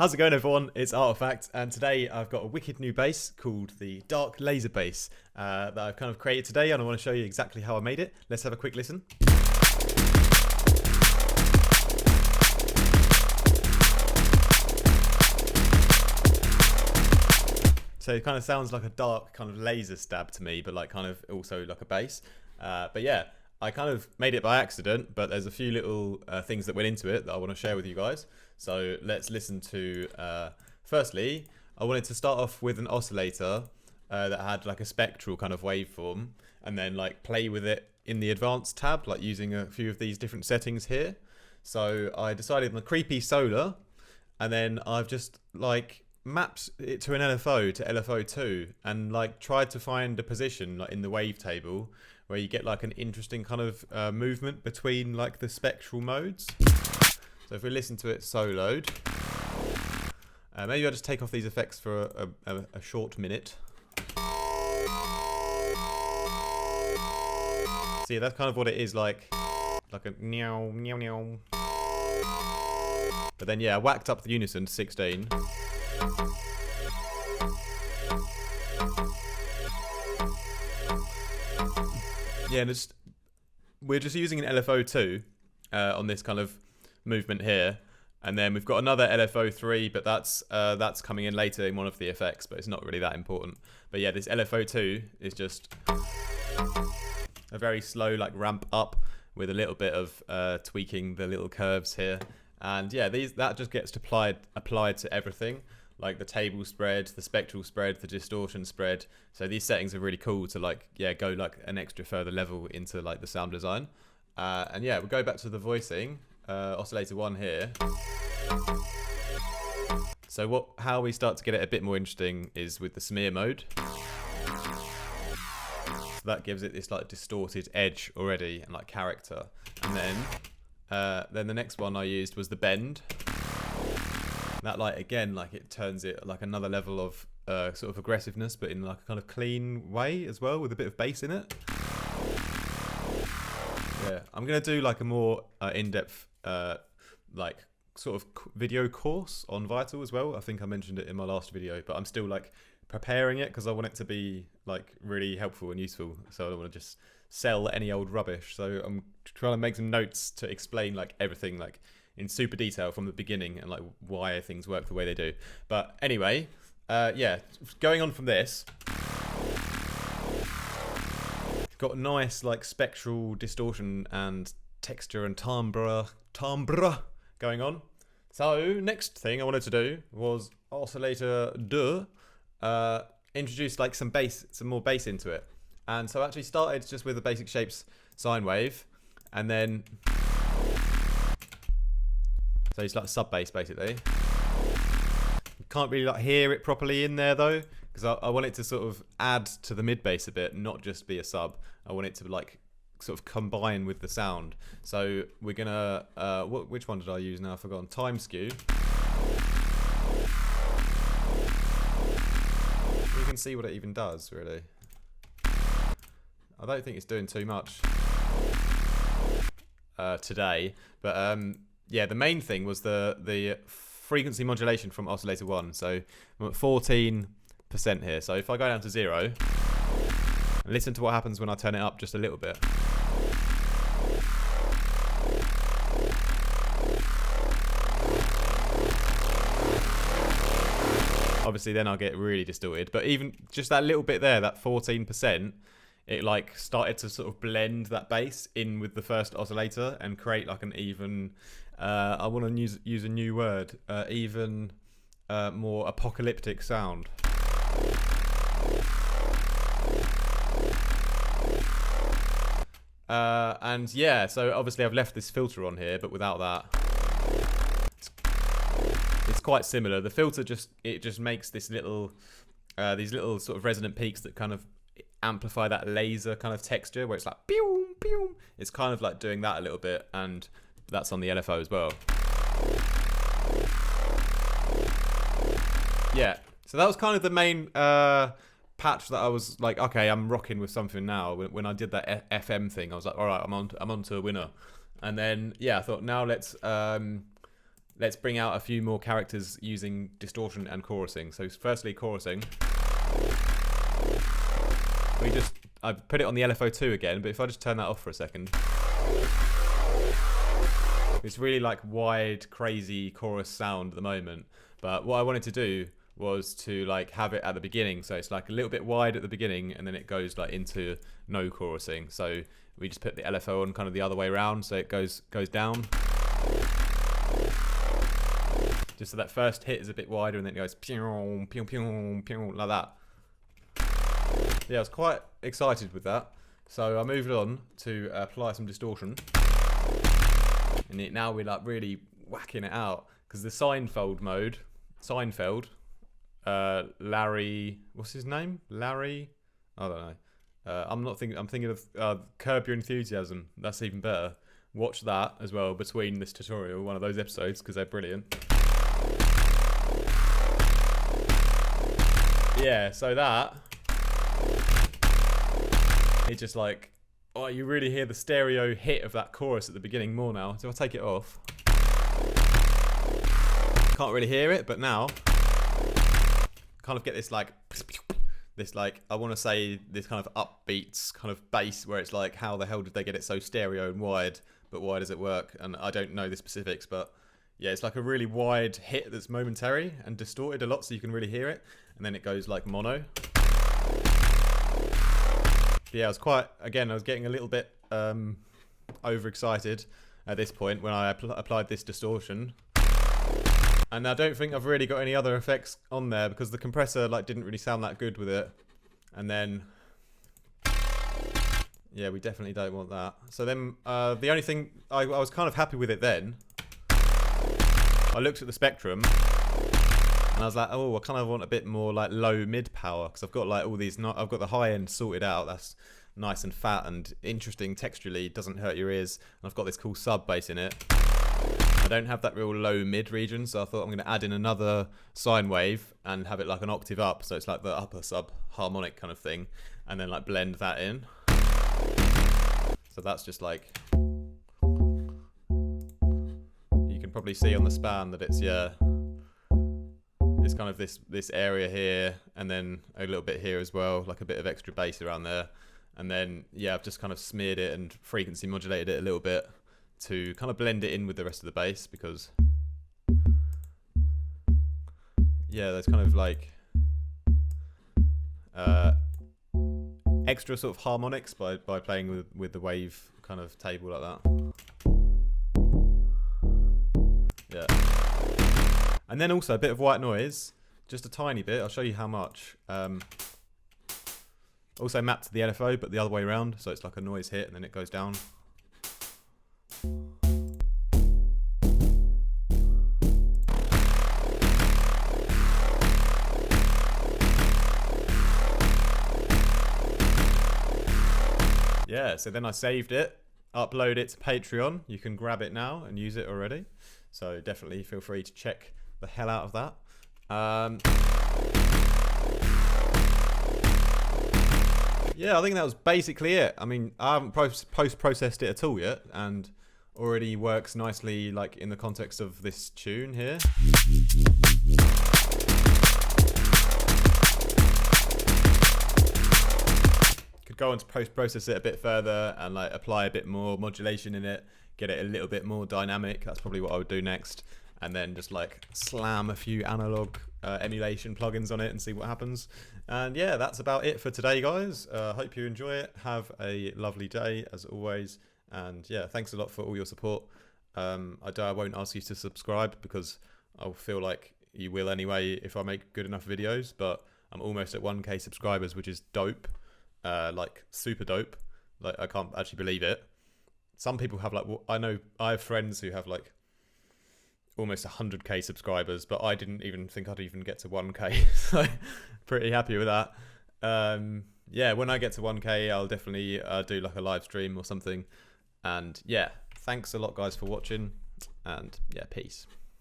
How's it going, everyone? It's Artifact, and today I've got a wicked new bass called the Dark Laser Bass that I've kind of created today, and I want to show you exactly how I made it. Let's have a quick listen. So it kind of sounds like a dark kind of laser stab to me, but like kind of also like a bass. But yeah, I kind of made it by accident, but there's a few little things that went into it that I want to share with you guys. So let's listen to, firstly, I wanted to start off with an oscillator that had like a spectral kind of waveform, and then like play with it in the advanced tab, like using a few of these different settings here. So I decided on the creepy solar, and then I've just like mapped it to an LFO to LFO2 and like tried to find a position like in the wavetable where you get like an interesting kind of movement between like the spectral modes. So if we listen to it soloed, maybe I'll just take off these effects for a short minute. See, that's kind of what it is like a meow, meow, meow. But then yeah, I whacked up the unison to 16. Yeah, and we're just using an LFO2 on this kind of movement here, and then we've got another LFO3, but that's coming in later in one of the effects, but it's not really that important. But yeah, this LFO2 is just a very slow like ramp up with a little bit of tweaking the little curves here, and yeah, that just gets applied to everything, like the table spread, the spectral spread, the distortion spread. So these settings are really cool to like, yeah, go like an extra further level into like the sound design. And yeah, we'll go back to the voicing, oscillator 1 here. So how we start to get it a bit more interesting is with the smear mode. So that gives it this like distorted edge already and like character. And then the next one I used was the bend. That like again, like it turns it like another level of sort of aggressiveness, but in like a kind of clean way as well, with a bit of bass in it. Yeah, I'm gonna do like a more in-depth like sort of video course on Vital as well. I think I mentioned it in my last video, but I'm still like preparing it because I want it to be like really helpful and useful. So I don't want to just sell any old rubbish. So I'm trying to make some notes to explain like everything like in super detail from the beginning and like why things work the way they do. But anyway, yeah, going on from this, got a nice like spectral distortion and texture and timbre going on. So next thing I wanted to do was oscillator 2, introduce like some more bass into it. And so I actually started just with the basic shapes sine wave, and then so it's like sub bass basically. You can't really like hear it properly in there though, because I want it to sort of add to the mid bass a bit, not just be a sub. I want it to like sort of combine with the sound. So we're gonna which one did I use now? I've forgotten. Time skew. You can see what it even does really. I don't think it's doing too much today, but yeah, the main thing was the frequency modulation from oscillator 1. So I'm at 14% here. So if I go down to 0 and listen to what happens when I turn it up just a little bit. Obviously then I'll get really distorted, but even just that little bit there, that 14%, it like started to sort of blend that bass in with the first oscillator and create like an even, I want to use a new word, even more apocalyptic sound. And yeah, so obviously I've left this filter on here, but without that, it's quite similar. The filter just makes this little, these little sort of resonant peaks that kind of amplify that laser kind of texture where it's like pew pew. It's kind of like doing that a little bit, and that's on the LFO as well. Yeah, so that was kind of the main patch that I was like, okay, I'm rocking with something now. When I did that FM thing, I was like, all right, I'm on to a winner. And then yeah, I thought now let's let's bring out a few more characters using distortion and chorusing. So firstly, chorusing. I put it on the LFO2 again, but if I just turn that off for a second. It's really like wide, crazy chorus sound at the moment. But what I wanted to do was to like have it at the beginning. So it's like a little bit wide at the beginning and then it goes like into no chorusing. So we just put the LFO on kind of the other way around. So it goes down. Just so that first hit is a bit wider and then it goes pew, pew, pew, pew, like that. Yeah, I was quite excited with that. So I moved on to apply some distortion. And now we're like really whacking it out. Because the Seinfeld mode, Larry, what's his name? Larry? I don't know. I'm thinking of Curb Your Enthusiasm. That's even better. Watch that as well between this tutorial, one of those episodes, because they're brilliant. Yeah, so that it's just like, oh, you really hear the stereo hit of that chorus at the beginning more now. So I'll take it off. Can't really hear it, but now kind of get this like I want to say this kind of upbeats kind of bass where it's like, how the hell did they get it so stereo and wide, but why does it work? And I don't know the specifics, but yeah, it's like a really wide hit that's momentary and distorted a lot so you can really hear it, and then it goes like mono. Yeah, I was getting a little bit overexcited at this point when I applied this distortion. And I don't think I've really got any other effects on there because the compressor like didn't really sound that good with it. And then, yeah, we definitely don't want that. So then the only thing, I was kind of happy with it then. I looked at the spectrum and I was like, oh, I kind of want a bit more like low mid power because I've got like all these, I've got the high end sorted out. That's nice and fat and interesting texturally, doesn't hurt your ears. And I've got this cool sub bass in it. I don't have that real low mid region, so I thought I'm going to add in another sine wave and have it like an octave up, so it's like the upper sub harmonic kind of thing, and then like blend that in. So that's just like, you can probably see on the span that it's, yeah, it's kind of this area here, and then a little bit here as well, like a bit of extra bass around there. And then, yeah, I've just kind of smeared it and frequency modulated it a little bit to kind of blend it in with the rest of the bass, because yeah, there's kind of like extra sort of harmonics by playing with the wave kind of table like that. Yeah. And then also a bit of white noise, just a tiny bit. I'll show you how much. Also mapped to the LFO, but the other way around, so it's like a noise hit and then it goes down. Yeah, so then I saved it, upload it to Patreon. You can grab it now and use it already. So definitely feel free to check the hell out of that. Yeah, I think that was basically it. I mean, I haven't post-processed it at all yet, and already works nicely like in the context of this tune here. Could go on to post-process it a bit further and like apply a bit more modulation in it, get it a little bit more dynamic. That's probably what I would do next. And then just like slam a few analog emulation plugins on it and see what happens. And yeah, that's about it for today, guys. Hope you enjoy it. Have a lovely day as always. And yeah, thanks a lot for all your support. I won't ask you to subscribe because I'll feel like you will anyway if I make good enough videos, but I'm almost at 1K subscribers, which is dope. Like super dope. Like I can't actually believe it. Some people have like, I have friends who have like almost 100K subscribers, but I didn't even think I'd even get to 1K. So pretty happy with that. Yeah, when I get to 1K, I'll definitely do like a live stream or something. And yeah, thanks a lot guys for watching, and yeah, peace.